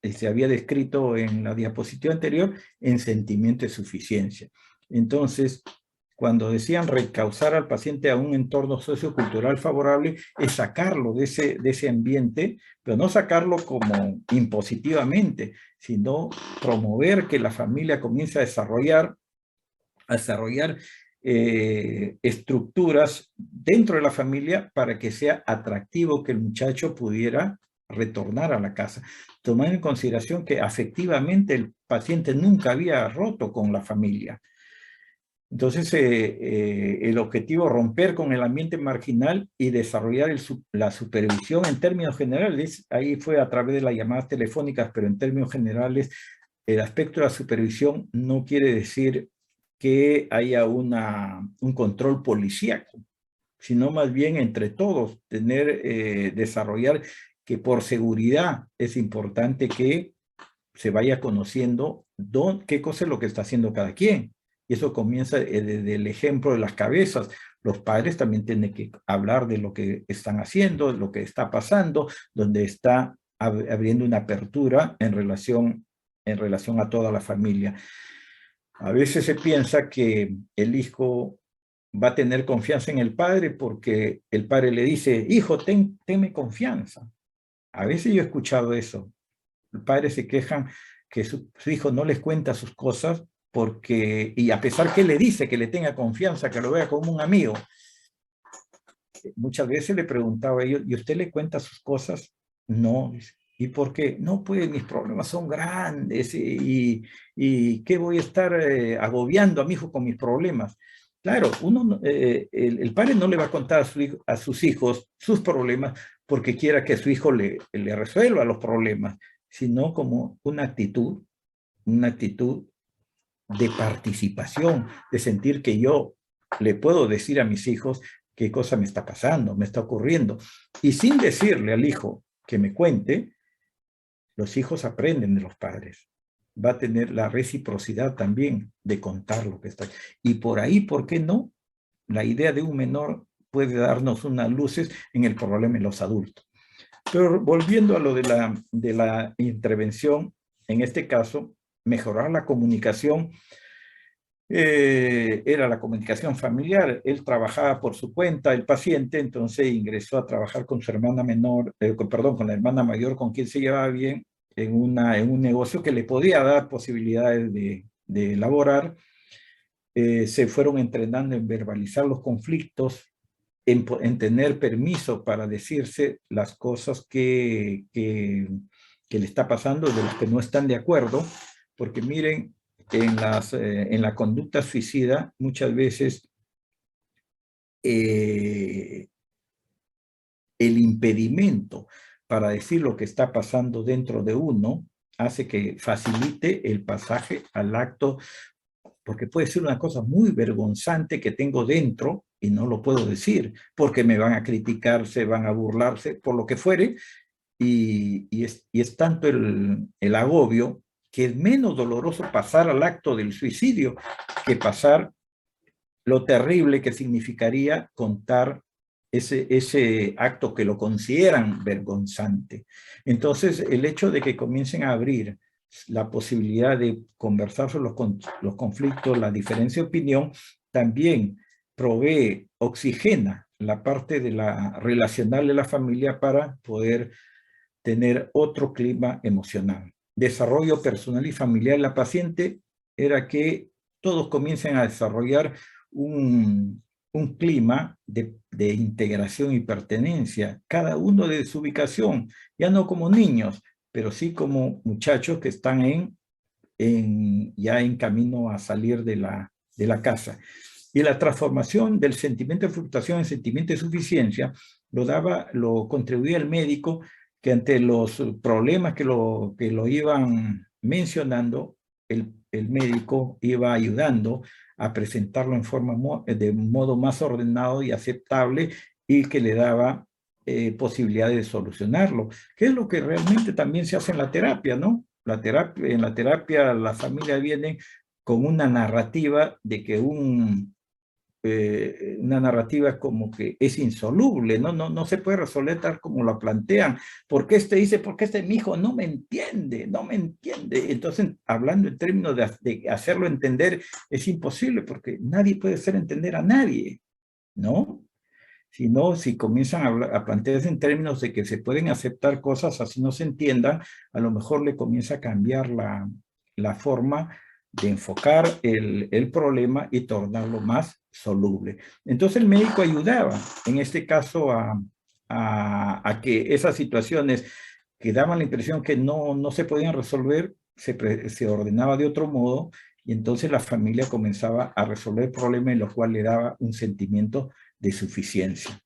descrito en la diapositiva anterior en sentimiento de suficiencia. Entonces, cuando decían recausar al paciente a un entorno sociocultural favorable, es sacarlo de ese ambiente, pero no sacarlo como impositivamente, sino promover que la familia comience a desarrollar estructuras dentro de la familia para que sea atractivo que el muchacho pudiera retornar a la casa, tomando en consideración que afectivamente el paciente nunca había roto con la familia. Entonces, el objetivo es romper con el ambiente marginal y desarrollar la supervisión en términos generales. Ahí fue a través de las llamadas telefónicas, pero en términos generales, el aspecto de la supervisión no quiere decir que haya un control policíaco, sino más bien entre todos desarrollar que por seguridad es importante que se vaya conociendo qué cosa es lo que está haciendo cada quien. Y eso comienza desde el ejemplo de las cabezas. Los padres también tienen que hablar de lo que están haciendo, de lo que está pasando, donde está abriendo una apertura en relación a toda la familia. A veces se piensa que el hijo va a tener confianza en el padre porque el padre le dice: hijo, tenme confianza. A veces yo he escuchado eso. Los padres se quejan que su hijo no les cuenta sus cosas y a pesar que le dice que le tenga confianza, que lo vea como un amigo, muchas veces le preguntaba a ellos: ¿y usted le cuenta sus cosas? No. ¿Y por qué? No, pues mis problemas son grandes y ¿qué voy a estar agobiando a mi hijo con mis problemas? Claro, el padre no le va a contar a sus hijos sus problemas porque quiera que su hijo le resuelva los problemas, sino como una actitud de participación, de sentir que yo le puedo decir a mis hijos qué cosa me está pasando, me está ocurriendo. Y sin decirle al hijo que me cuente, los hijos aprenden de los padres. Va a tener la reciprocidad también de contar lo que está. Y por ahí, ¿por qué no? La idea de un menor puede darnos unas luces en el problema en los adultos. Pero volviendo a lo de la intervención, en este caso, mejorar la comunicación, era la comunicación familiar. Él trabajaba por su cuenta, el paciente, entonces ingresó a trabajar con su hermana menor, con la hermana mayor con quien se llevaba bien, en un negocio que le podía dar posibilidades de elaborar. Se fueron entrenando en verbalizar los conflictos, en tener permiso para decirse las cosas que le está pasando, de las que no están de acuerdo, porque miren, en la conducta suicida muchas veces el impedimento para decir lo que está pasando dentro de uno hace que facilite el pasaje al acto, porque puede ser una cosa muy vergonzante que tengo dentro y no lo puedo decir, porque me van a criticar, se van a burlarse, por lo que fuere, y es tanto el agobio que es menos doloroso pasar al acto del suicidio que pasar lo terrible que significaría contar ese acto que lo consideran vergonzante. Entonces, el hecho de que comiencen a abrir la posibilidad de conversar sobre los conflictos, la diferencia de opinión, también provee, oxigena la parte de la relacional de la familia para poder tener otro clima emocional. Desarrollo personal y familiar de la paciente era que todos comiencen a desarrollar un clima de integración y pertenencia, cada uno de su ubicación, ya no como niños, pero sí como muchachos que están ya en camino a salir de la casa. Y la transformación del sentimiento de frustración en sentimiento de suficiencia lo contribuía el médico, que ante los problemas que lo iban mencionando, el médico iba ayudando a presentarlo en de modo más ordenado y aceptable, y que le daba posibilidades de solucionarlo, que es lo que realmente también se hace en la terapia, ¿no? En la terapia la familia viene con una narrativa de que una narrativa como que es insoluble, no se puede resolver tal como la plantean. ¿Por qué este dice, por qué este mi hijo no me entiende, no me entiende? Entonces, hablando en términos de hacerlo entender, es imposible porque nadie puede hacer entender a nadie, ¿no? Sino, si comienzan a plantearse en términos de que se pueden aceptar cosas así no se entiendan, a lo mejor le comienza a cambiar la forma de enfocar el problema y tornarlo más soluble. Entonces el médico ayudaba, en este caso, a que esas situaciones que daban la impresión que no se podían resolver, se ordenaba de otro modo, y entonces la familia comenzaba a resolver el problema, en lo cual le daba un sentimiento de suficiencia.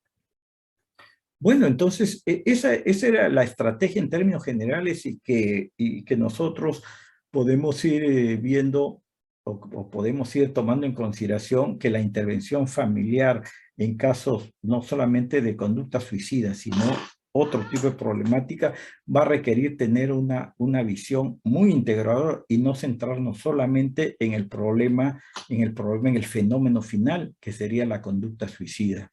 Bueno, entonces esa era la estrategia en términos generales, y que nosotros podemos ir viendo o podemos ir tomando en consideración que la intervención familiar en casos no solamente de conducta suicida, sino otro tipo de problemática, va a requerir tener una visión muy integradora y no centrarnos solamente en el problema, en el fenómeno final, que sería la conducta suicida.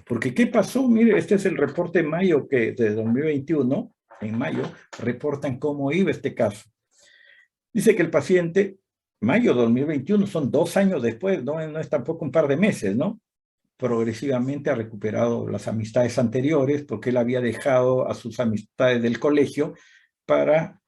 Porque, ¿qué pasó? Mire, este es el reporte de mayo de 2021, en mayo, reportan cómo iba este caso. Dice que el paciente, mayo de 2021, son 2 años después, no es tampoco un par de meses, ¿no? Progresivamente ha recuperado las amistades anteriores, porque él había dejado a sus amistades del colegio para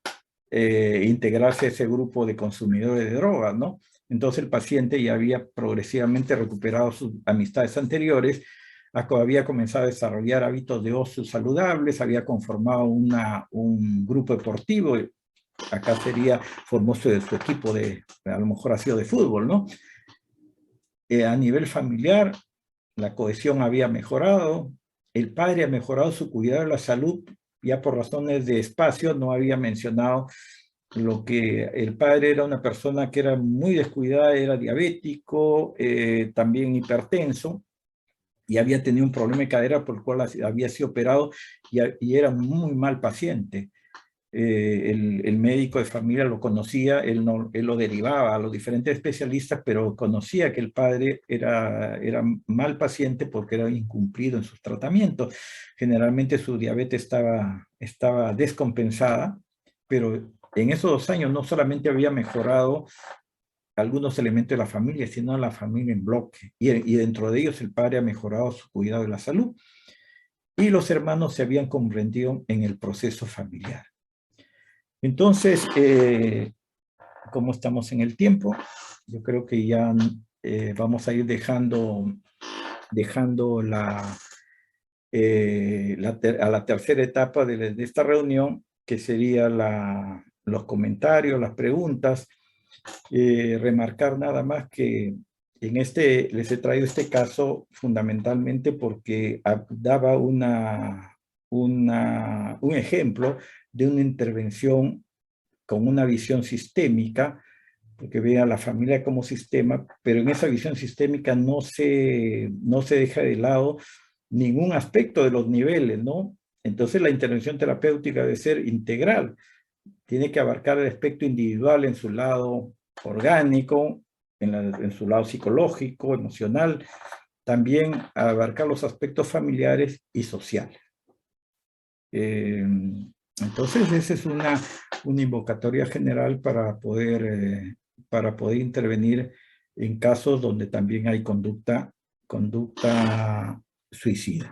integrarse a ese grupo de consumidores de drogas, ¿no? Entonces el paciente ya había progresivamente recuperado sus amistades anteriores, había comenzado a desarrollar hábitos de ocio saludables, había conformado un grupo deportivo, acá formó su equipo a lo mejor ha sido de fútbol, ¿no? A nivel familiar, la cohesión había mejorado, el padre ha mejorado su cuidado de la salud, ya por razones de espacio no había mencionado lo que el padre era una persona que era muy descuidada, era diabético, también hipertenso, y había tenido un problema de cadera por el cual había sido operado, y era muy mal paciente. El médico de familia lo conocía, él lo derivaba a los diferentes especialistas, pero conocía que el padre era mal paciente porque era incumplido en sus tratamientos. Generalmente su diabetes estaba descompensada, pero en esos 2 años no solamente había mejorado algunos elementos de la familia, sino la familia en bloque. Y dentro de ellos el padre ha mejorado su cuidado de la salud. Y los hermanos se habían comprendido en el proceso familiar. Entonces, como estamos en el tiempo, yo creo que ya vamos a ir dejando a la tercera etapa de esta reunión, que sería los comentarios, las preguntas. Remarcar nada más que les he traído este caso fundamentalmente porque daba un ejemplo de una intervención con una visión sistémica, porque ve a la familia como sistema, pero en esa visión sistémica no se deja de lado ningún aspecto de los niveles, ¿no? Entonces la intervención terapéutica debe ser integral, tiene que abarcar el aspecto individual en su lado orgánico, en su lado psicológico, emocional, también abarcar los aspectos familiares y sociales. Entonces, esa es una invocatoria general para poder intervenir en casos donde también hay conducta suicida.